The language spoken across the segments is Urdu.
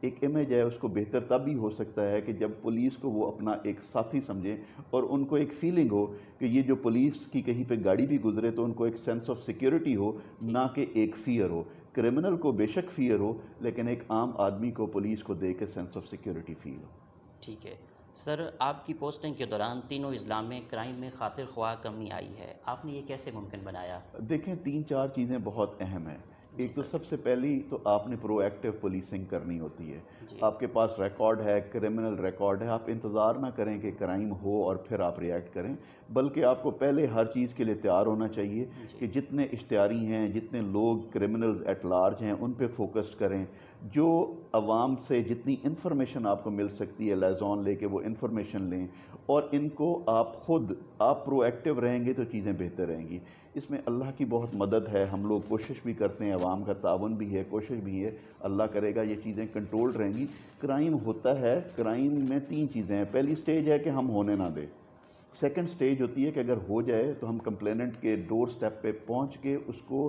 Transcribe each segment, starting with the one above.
ایک امیج ہے، اس کو بہتر تب بھی ہو سکتا ہے کہ جب پولیس کو وہ اپنا ایک ساتھی سمجھیں اور ان کو ایک فیلنگ ہو کہ یہ جو پولیس کی کہیں پہ گاڑی بھی گزرے تو ان کو ایک سینس آف سیکیورٹی ہو، نہ کہ ایک فیئر ہو۔ کرمنل کو بے شک فیئر ہو، لیکن ایک عام آدمی کو پولیس کو دیکھ کے سینس آف سیکیورٹی فیل ہو۔ ٹھیک ہے سر، آپ کی پوسٹنگ کے دوران تینوں اضلاع میں کرائم میں خاطر خواہ کمی آئی ہے، آپ نے یہ کیسے ممکن بنایا؟ دیکھیں 3-4 چیزیں بہت اہم ہیں۔ ایک تو سب سے پہلی تو آپ نے پرو ایکٹیو پولیسنگ کرنی ہوتی ہے۔ جی آپ کے پاس ریکارڈ ہے، کرمنل ریکارڈ ہے، آپ انتظار نہ کریں کہ کرائم ہو اور پھر آپ ریئیکٹ کریں، بلکہ آپ کو پہلے ہر چیز کے لیے تیار ہونا چاہیے کہ جتنے اشتہاری ہیں، جتنے لوگ کرمنلز ایٹ لارج ہیں، ان پہ فوکسڈ کریں۔ جو عوام سے جتنی انفارمیشن آپ کو مل سکتی ہے لیزون لے کے وہ انفارمیشن لیں، اور ان کو آپ پرو ایکٹیو رہیں گے تو چیزیں بہتر رہیں گی۔ اس میں اللہ کی بہت مدد ہے، ہم لوگ کوشش بھی کرتے ہیں، عوام کا تعاون بھی ہے، کوشش بھی ہے، اللہ کرے گا یہ چیزیں کنٹرول رہیں گی۔ کرائم ہوتا ہے، کرائم میں 3 چیزیں ہیں۔ پہلی سٹیج ہے کہ ہم ہونے نہ دیں۔ سیکنڈ سٹیج ہوتی ہے کہ اگر ہو جائے تو ہم کمپلیننٹ کے ڈور سٹیپ پہ پہنچ کے اس کو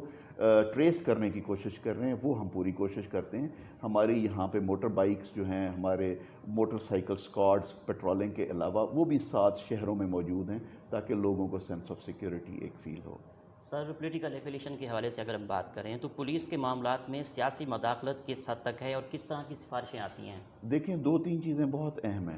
ٹریس کرنے کی کوشش کر رہے ہیں، وہ ہم پوری کوشش کرتے ہیں۔ ہماری یہاں پہ موٹر بائکس جو ہیں، ہمارے موٹر سائیکل اسکواڈز پیٹرولنگ کے علاوہ وہ بھی 7 شہروں میں موجود ہیں تاکہ لوگوں کو سینس آف سیکیورٹی ایک فیل ہو۔ سر، پولیٹیکل ایفیلیشن کے حوالے سے اگر ہم بات کریں تو پولیس کے معاملات میں سیاسی مداخلت کس حد تک ہے اور کس طرح کی سفارشیں آتی ہیں؟ دیکھیں 2-3 چیزیں بہت اہم ہیں۔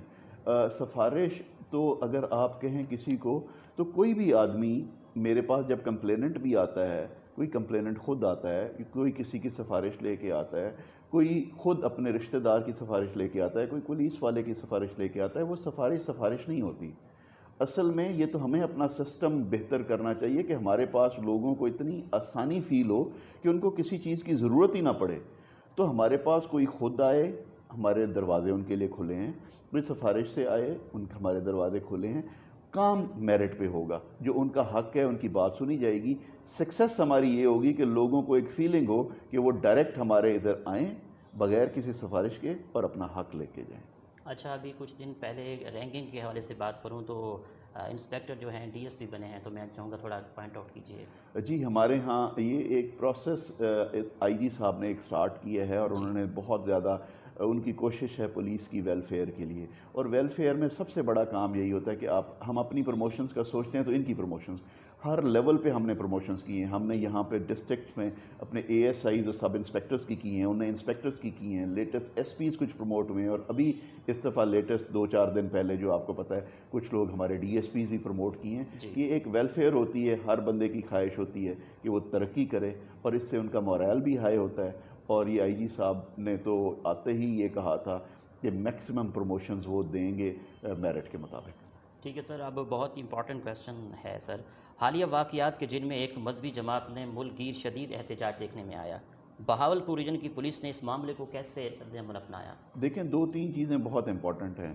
سفارش تو اگر آپ کہیں کسی کو، تو کوئی بھی آدمی میرے پاس جب کمپلیننٹ بھی آتا ہے، کوئی کمپلیننٹ خود آتا ہے، کوئی کسی کی سفارش لے کے آتا ہے، کوئی خود اپنے رشتہ دار کی سفارش لے کے آتا ہے، کوئی پولیس والے کی سفارش لے کے آتا ہے، وہ سفارش نہیں ہوتی۔ اصل میں یہ تو ہمیں اپنا سسٹم بہتر کرنا چاہیے کہ ہمارے پاس لوگوں کو اتنی آسانی فیل ہو کہ ان کو کسی چیز کی ضرورت ہی نہ پڑے۔ تو ہمارے پاس کوئی خود آئے، ہمارے دروازے ان کے لیے کھلے ہیں، کوئی سفارش سے آئے، ہمارے دروازے کھلے ہیں۔ کام میرٹ پہ ہوگا، جو ان کا حق ہے ان کی بات سنی جائے گی۔ سکسیس ہماری یہ ہوگی کہ لوگوں کو ایک فیلنگ ہو کہ وہ ڈائریکٹ ہمارے ادھر آئیں بغیر کسی سفارش کے اور اپنا حق لے کے جائیں۔ اچھا، ابھی کچھ دن پہلے رینکنگ کے حوالے سے بات کروں تو انسپیکٹر جو ہیں ڈی ایس پی بنے ہیں، تو میں چاہوں گا تھوڑا پوائنٹ آؤٹ کیجیے۔ جی، ہمارے ہاں یہ ایک پروسیس آئی جی صاحب نے ایک سٹارٹ کیا ہے، اور انہوں نے بہت زیادہ ان کی کوشش ہے پولیس کی ویلفیئر کے لیے، اور ویلفیئر میں سب سے بڑا کام یہی ہوتا ہے کہ ہم اپنی پروموشنز کا سوچتے ہیں تو ان کی پروموشنز ہر لیول پہ ہم نے پروموشنز کی ہیں۔ ہم نے یہاں پہ ڈسٹرکٹس میں اپنے اے ایس آئیز اور سب انسپیکٹرز کی ہیں، انہوں نے انسپیکٹرز کی ہیں، لیٹسٹ ایس پیز کچھ پروموٹ ہوئے ہیں، اور ابھی اس دفعہ لیٹسٹ 2-4 دن پہلے جو آپ کو پتہ ہے کچھ لوگ ہمارے ڈی ایس پیز بھی پروموٹ کیے ہیں۔ یہ ایک ویلفیئر ہوتی ہے، ہر بندے کی خواہش ہوتی ہے کہ وہ ترقی کرے، اور اس سے ان کا مورائل بھی ہائی ہوتا ہے۔ اور یہ آئی جی صاحب نے تو آتے ہی یہ کہا تھا کہ میکسیمم پروموشنز وہ دیں گے میرٹ کے مطابق۔ ٹھیک ہے سر، اب بہت ہی امپورٹنٹ کویسچن ہے سر، حالیہ واقعات کے جن میں ایک مذہبی جماعت نے ملک گیر شدید احتجاج دیکھنے میں آیا، بہاولپور ریجن کی پولیس نے اس معاملے کو کیسے رد عمل اپنایا؟ دیکھیں 2-3 چیزیں بہت امپورٹنٹ ہیں۔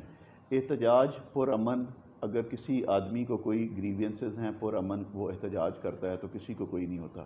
احتجاج پرامن، اگر کسی آدمی کو کوئی گریوینسز ہیں پرامن، وہ احتجاج کرتا ہے تو کسی کو کوئی نہیں ہوتا۔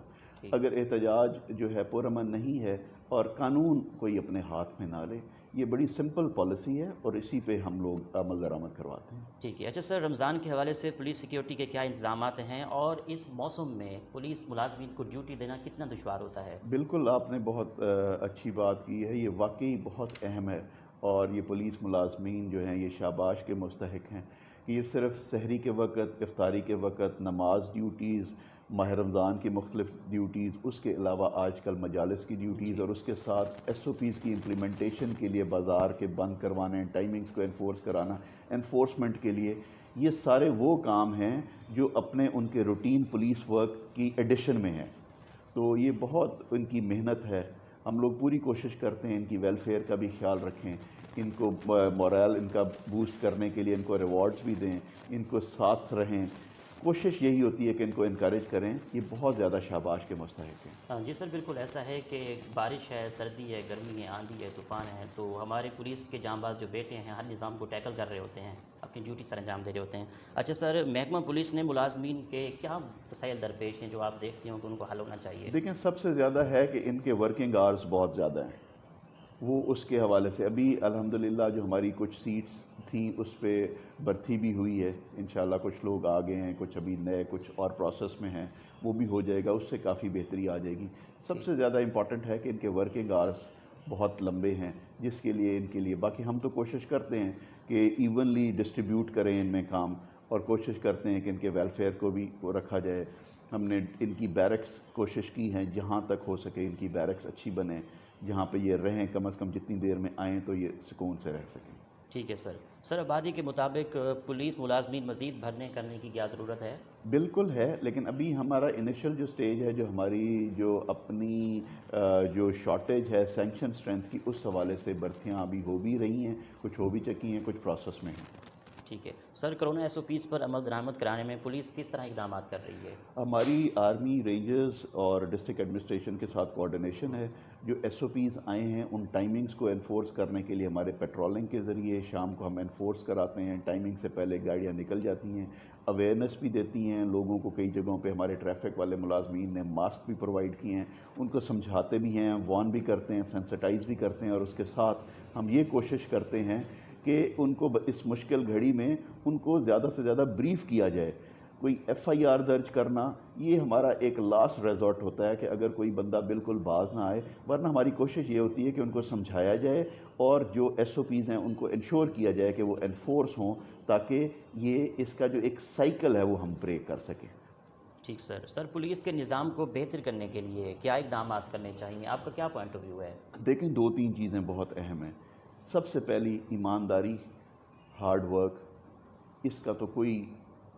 اگر احتجاج جو ہے پرامن نہیں ہے اور قانون کوئی اپنے ہاتھ میں نہ لے، یہ بڑی سمپل پالیسی ہے اور اسی پہ ہم لوگ عمل درآمد کرواتے ہیں۔ ٹھیک ہے۔ اچھا سر، رمضان کے حوالے سے پولیس سیکیورٹی کے کیا انتظامات ہیں، اور اس موسم میں پولیس ملازمین کو ڈیوٹی دینا کتنا دشوار ہوتا ہے؟ بالکل، آپ نے بہت اچھی بات کی ہے، یہ واقعی بہت اہم ہے، اور یہ پولیس ملازمین جو ہیں یہ شاباش کے مستحق ہیں کہ یہ صرف سحری کے وقت، افطاری کے وقت، نماز ڈیوٹیز، ماہ رمضان کی مختلف ڈیوٹیز، اس کے علاوہ آج کل مجالس کی ڈیوٹیز، اور اس کے ساتھ ایس او پیز کی امپلیمنٹیشن کے لیے بازار کے بند کروانے، ٹائمنگز کو انفورس کرانا، انفورسمنٹ کے لیے، یہ سارے وہ کام ہیں جو اپنے ان کے روٹین پولیس ورک کی ایڈیشن میں ہیں۔ تو یہ بہت ان کی محنت ہے، ہم لوگ پوری کوشش کرتے ہیں ان کی ویلفیئر کا بھی خیال رکھیں، ان کو مورائل ان کا بوسٹ کرنے کے لیے ان کو ریوارڈز بھی دیں، ان کو ساتھ رہیں، کوشش یہی ہوتی ہے کہ ان کو انکریج کریں، یہ بہت زیادہ شاباش کے مستحق ہیں۔ جی سر، بالکل ایسا ہے کہ بارش ہے، سردی ہے، گرمی ہے، آندھی ہے، طوفان ہے، تو ہمارے پولیس کے جانباز جو بیٹے ہیں ہر نظام کو ٹیکل کر رہے ہوتے ہیں، اپنی ڈیوٹی سر انجام دے رہے ہوتے ہیں۔ اچھا سر، محکمہ پولیس نے ملازمین کے کیا مسائل درپیش ہیں جو آپ دیکھتے ہوں کہ ان کو حل ہونا چاہیے؟ دیکھیں سب سے زیادہ ہے کہ ان کے ورکنگ آورز بہت زیادہ ہیں، وہ اس کے حوالے سے ابھی الحمدللہ جو ہماری کچھ سیٹس تھیں اس پہ بھرتی بھی ہوئی ہے، انشاءاللہ کچھ لوگ آ گئے ہیں، کچھ ابھی نئے کچھ اور پروسیس میں ہیں، وہ بھی ہو جائے گا، اس سے کافی بہتری آ جائے گی۔ سب سے زیادہ امپورٹنٹ ہے کہ ان کے ورکنگ آورز بہت لمبے ہیں، جس کے لیے ان کے لیے باقی ہم تو کوشش کرتے ہیں کہ ایونلی ڈسٹریبیوٹ کریں ان میں کام، اور کوشش کرتے ہیں کہ ان کے ویلفیئر کو بھی رکھا جائے۔ ہم نے ان کی بیرکس کوشش کی ہیں جہاں تک ہو سکے ان کی بیرکس اچھی بنے، جہاں پہ یہ رہیں کم از کم جتنی دیر میں آئیں تو یہ سکون سے رہ سکیں۔ ٹھیک ہے سر۔ سر آبادی کے مطابق پولیس ملازمین مزید بھرنے کرنے کی کیا ضرورت ہے؟ بالکل ہے، لیکن ابھی ہمارا انیشل جو سٹیج ہے، جو ہماری جو اپنی جو شارٹیج ہے سینکشن سٹرینتھ کی، اس حوالے سے بھرتیاں ابھی ہو بھی رہی ہیں، کچھ ہو بھی چکی ہیں، کچھ پروسیس میں ہیں۔ ٹھیک ہے سر، کرونا SOPs پر عمل درآمد کرانے میں پولیس کس طرح اقدامات کر رہی ہے؟ ہماری آرمی، رینجرز اور ڈسٹرکٹ ایڈمنسٹریشن کے ساتھ کوآرڈینیشن ہے۔ جو SOPs آئے ہیں ان ٹائمنگز کو انفورس کرنے کے لیے ہمارے پیٹرولنگ کے ذریعے شام کو ہم انفورس کراتے ہیں، ٹائمنگ سے پہلے گاڑیاں نکل جاتی ہیں، اویئرنیس بھی دیتی ہیں لوگوں کو۔ کئی جگہوں پہ ہمارے ٹریفک والے ملازمین نے ماسک بھی پرووائڈ کیے ہیں، ان کو سمجھاتے بھی ہیں، وارن بھی کرتے ہیں، سینسٹائز بھی کرتے ہیں، اور اس کے ساتھ ہم یہ کوشش کرتے ہیں کہ ان کو اس مشکل گھڑی میں ان کو زیادہ سے زیادہ بریف کیا جائے۔ کوئی FIR درج کرنا یہ ہمارا ایک لاسٹ ریزورٹ ہوتا ہے کہ اگر کوئی بندہ بالکل باز نہ آئے، ورنہ ہماری کوشش یہ ہوتی ہے کہ ان کو سمجھایا جائے اور جو SOPs ہیں ان کو انشور کیا جائے کہ وہ انفورس ہوں، تاکہ یہ اس کا جو ایک سائیکل ہے وہ ہم بریک کر سکیں۔ ٹھیک سر۔ سر پولیس کے نظام کو بہتر کرنے کے لیے کیا اقدامات کرنے چاہیے؟ آپ کا کیا پوائنٹ آف ویو ہے؟ دیکھیں، 2-3 چیزیں بہت اہم ہیں۔ سب سے پہلی ایمانداری، ہارڈ ورک، اس کا تو کوئی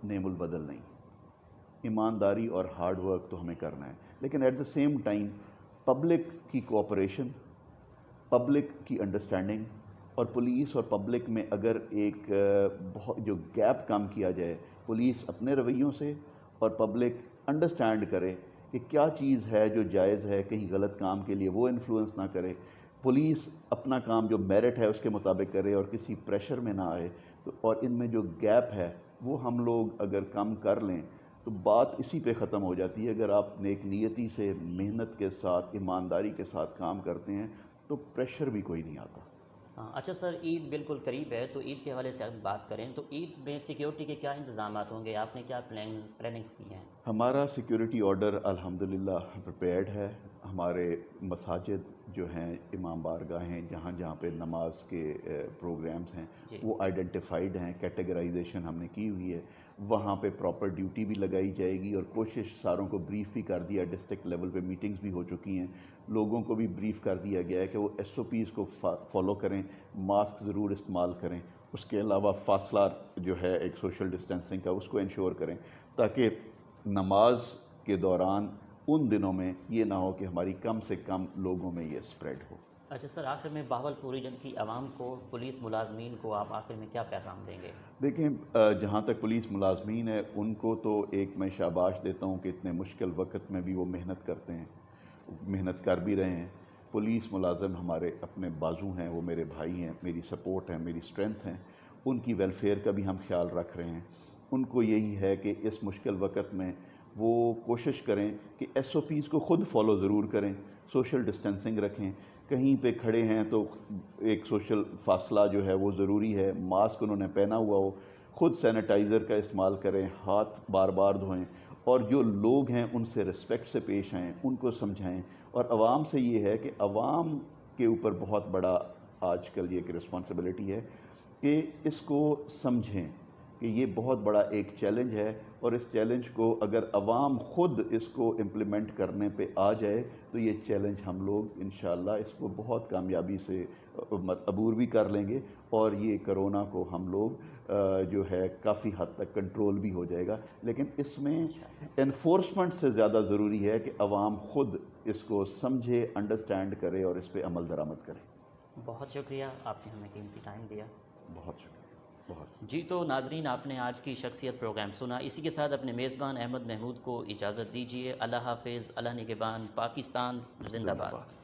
نعم البدل نہیں۔ ایمانداری اور ہارڈ ورک تو ہمیں کرنا ہے، لیکن at the same time public کی کوآپریشن، پبلک کی انڈرسٹینڈنگ، اور پولیس اور پبلک میں اگر ایک بہت جو گیپ کم کیا جائے، پولیس اپنے رویوں سے اور پبلک انڈرسٹینڈ کرے کہ کیا چیز ہے جو جائز ہے، کہیں غلط کام کے لیے وہ انفلوئنس نہ کرے، پولیس اپنا کام جو میرٹ ہے اس کے مطابق کرے اور کسی پریشر میں نہ آئے، تو اور ان میں جو گیپ ہے وہ ہم لوگ اگر کم کر لیں تو بات اسی پہ ختم ہو جاتی ہے۔ اگر آپ نیک نیتی سے، محنت کے ساتھ، ایمانداری کے ساتھ کام کرتے ہیں تو پریشر بھی کوئی نہیں آتا۔ اچھا سر، عید بالکل قریب ہے، تو عید کے حوالے سے اگر بات کریں تو عید میں سیکیورٹی کے کیا انتظامات ہوں گے؟ آپ نے کیا پلاننگز کی ہیں؟ ہمارا سیکیورٹی آرڈر الحمدللہ پریپیئرڈ ہے۔ ہمارے مساجد جو ہیں، امام بارگاہیں، جہاں جہاں پہ نماز کے پروگرامز ہیں وہ آئیڈینٹیفائڈ ہیں، کیٹیگرائزیشن ہم نے کی ہوئی ہے، وہاں پہ پراپر ڈیوٹی بھی لگائی جائے گی، اور کوشش ساروں کو بریف بھی کر دیا، ڈسٹرکٹ لیول پہ میٹنگز بھی ہو چکی ہیں، لوگوں کو بھی بریف کر دیا گیا ہے کہ وہ SOPs کو فالو کریں، ماسک ضرور استعمال کریں، اس کے علاوہ فاصلہ جو ہے ایک سوشل ڈسٹینسنگ کا اس کو انشور کریں، تاکہ نماز کے دوران ان دنوں میں یہ نہ ہو کہ ہماری کم سے کم لوگوں میں یہ اسپریڈ ہو۔ اچھا سر، آخر میں بہاولپور ریجن کی عوام کو، پولیس ملازمین کو آپ آخر میں کیا پیغام دیں گے؟ دیکھیں، جہاں تک پولیس ملازمین ہے ان کو تو ایک میں شاباش دیتا ہوں کہ اتنے مشکل وقت میں بھی وہ محنت کرتے ہیں، محنت کر بھی رہے ہیں۔ پولیس ملازم ہمارے اپنے بازو ہیں، وہ میرے بھائی ہیں، میری سپورٹ ہیں، میری اسٹرینتھ ہیں، ان کی ویلفیئر کا بھی ہم خیال رکھ رہے ہیں۔ ان کو یہی ہے کہ اس مشکل وقت میں وہ کوشش کریں کہ SOPs کو خود فالو ضرور کریں، سوشل ڈسٹینسنگ رکھیں، کہیں پہ کھڑے ہیں تو ایک سوشل فاصلہ جو ہے وہ ضروری ہے، ماسک انہوں نے پہنا ہوا ہو، خود سینیٹائزر کا استعمال کریں، ہاتھ بار بار دھوئیں، اور جو لوگ ہیں ان سے رسپیکٹ سے پیش آئیں، ان کو سمجھائیں۔ اور عوام سے یہ ہے کہ عوام کے اوپر بہت بڑا آج کل یہ ایک رسپانسبلٹی ہے کہ اس کو سمجھیں کہ یہ بہت بڑا ایک چیلنج ہے، اور اس چیلنج کو اگر عوام خود اس کو امپلیمنٹ کرنے پہ آ جائے تو یہ چیلنج ہم لوگ انشاءاللہ اس کو بہت کامیابی سے عبور بھی کر لیں گے، اور یہ کرونا کو ہم لوگ جو ہے کافی حد تک کنٹرول بھی ہو جائے گا۔ لیکن اس میں انفورسمنٹ سے زیادہ ضروری ہے کہ عوام خود اس کو سمجھے، انڈرسٹینڈ کرے اور اس پہ عمل درآمد کرے۔ بہت شکریہ، آپ نے ہمیں قیمتی ٹائم دیا۔ بہت شکریہ، بہت۔ جی تو ناظرین، آپ نے آج کی شخصیت پروگرام سنا، اسی کے ساتھ اپنے میزبان احمد محمود کو اجازت دیجیے۔ اللہ حافظ، اللہ نگہبان، پاکستان زندہ باد۔